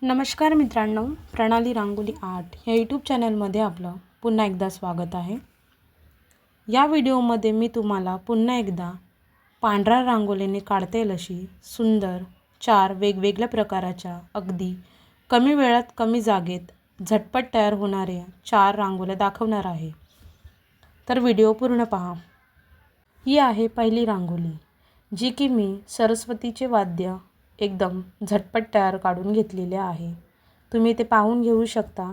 नमस्कार मित्रांनो, प्रणाली रांगोली आर्ट या यूट्यूब चॅनलमध्ये आपलं पुन्हा एकदा स्वागत आहे। या व्हिडिओमध्ये मी तुम्हाला पुन्हा एकदा पांढऱ्या रांगोलीने काढता येईल अशी सुंदर 4 वेगवेगळ्या प्रकाराच्या अगदी कमी वेळात कमी जागेत झटपट तयार होणाऱ्या 4 रांगोळ्या दाखवणार आहे। तर व्हिडिओ पूर्ण पहा। ही आहे पहिली रांगोळी, जी की मी सरस्वतीचे वाद्य एकदम झटपट तयार काढून घेतलेले आहे। तुम्ही ते पाहून घेऊ शकता।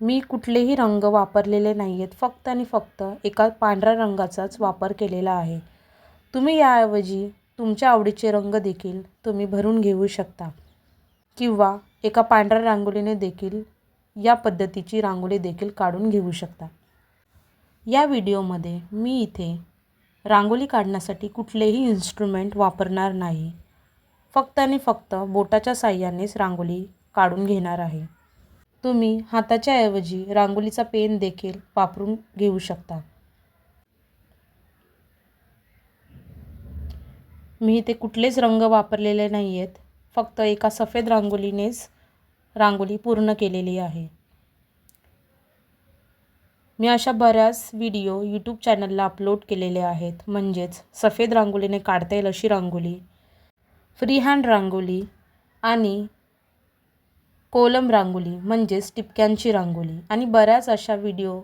मी कुठलेही रंग वापरलेले नाहीत, फक्त आणि फक्त एका पांढऱ्या रंगाचाच वापर केलेला आहे। तुम्ही याऐवजी तुमच्या आवडीचे रंग देखील तुम्ही भरून घेऊ शकता किंवा एका पांढऱ्या रांगोळीने देखील या पद्धतीची रांगोळी देखील काढून घेऊ शकता। या व्हिडिओमध्ये मी इथे रांगोळी काढण्यासाठी कुठलेही इन्स्ट्रुमेंट वापरणार नाही, फक्त आणि फक्त बोटाच्या साहाय्यानेच रांगोळी काढून घेणार आहे। तुम्ही हाताच्या ऐवजी रांगोळीचा पेन देखील वापरून घेऊ शकता। मी इथे कुठलेच रंग वापरलेले नाहीत, फक्त एका सफेद रांगोळीनेच रांगोळी पूर्ण केलेली आहे। मी अशा बऱ्याच व्हिडिओ यूट्यूब चॅनलला अपलोड केलेले आहेत, म्हणजेच सफेद रांगोळीने काढता येईल अशी रांगोळी, फ्री हँड रांगोळी आणि कोलम रांगोळी म्हणजेच टिपक्यांची रांगोळी आणि बऱ्याच अशा व्हिडिओ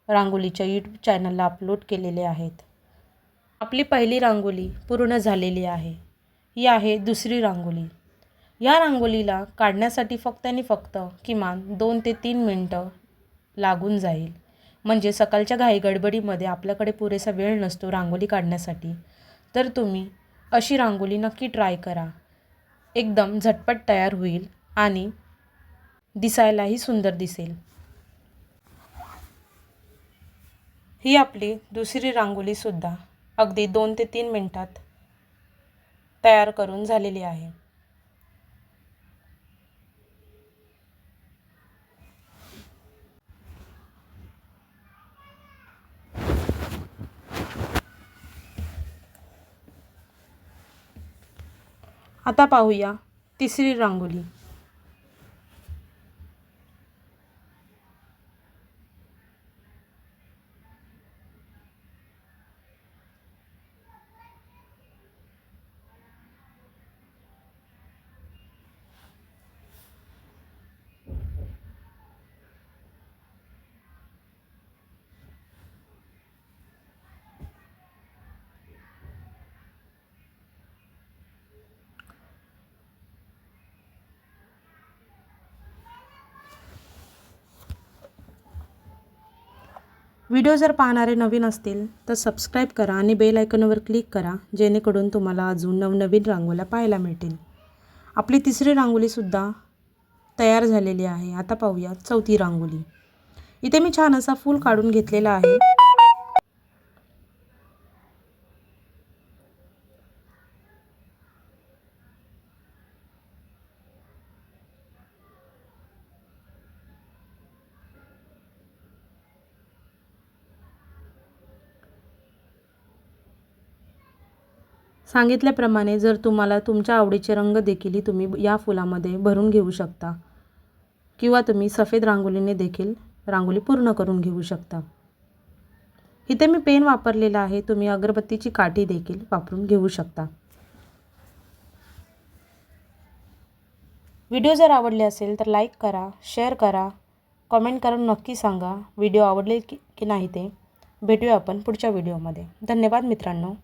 रांगोळीच्या यूट्यूब चॅनलला अपलोड केलेले आहेत। आपली पहिली रांगोळी पूर्ण झालेली आहे। ही आहे दुसरी रांगोळी। या रांगोळीला काढण्यासाठी फक्त आणि फक्त किमान 2 ते 3 मिनिटं लागून जाईल। म्हणजे सकाळच्या घाई गडबडीमध्ये आपल्याकडे पुरेसा वेळ नसतो रांगोळी काढण्यासाठी, तर तुम्ही अशी रांगोळी नक्की ट्राय करा। एकदम झटपट तयार होईल आणि दिसायलाही सुंदर दिसेल। ही आपली दुसरी रांगोळी सुद्धा अगदी 2 ते 3 मिनिटात तयार करून झालेली आहे। आता पाहूया तिसरी रांगोळी। व्हिडिओ जर पाहणारे नवीन असतील तर सबस्क्राईब करा आणि बेल आयकॉनवर क्लिक करा, जेणेकरून तुम्हाला अजून नवनवीन रांगोळ्या पाहायला मिळतील। आपली तिसरी रांगोळीसुद्धा तयार झालेली आहे। आता पाहूया चौथी रांगोळी। इथे मी छान असा फूल काढून घेतलेला आहे। सांगितल्याप्रमाणे जर तुम्हाला तुमच्या आवडीचे रंग देखील तुम्ही या फुलामध्ये भरून घेऊ शकता किंवा तुम्ही सफेद रांगोळीने देखील रांगोळी पूर्ण करून घेऊ शकता। इथे मी पेन वापरलेला आहे, तुम्ही अगरबत्तीची काठी देखील वापरून घेऊ शकता। व्हिडिओ जर आवडले असेल तर लाईक करा, शेअर करा, कमेंट करून नक्की सांगा व्हिडिओ आवडले की नाही ते। भेटूया आपण पुढच्या व्हिडिओमध्ये। धन्यवाद मित्रांनो।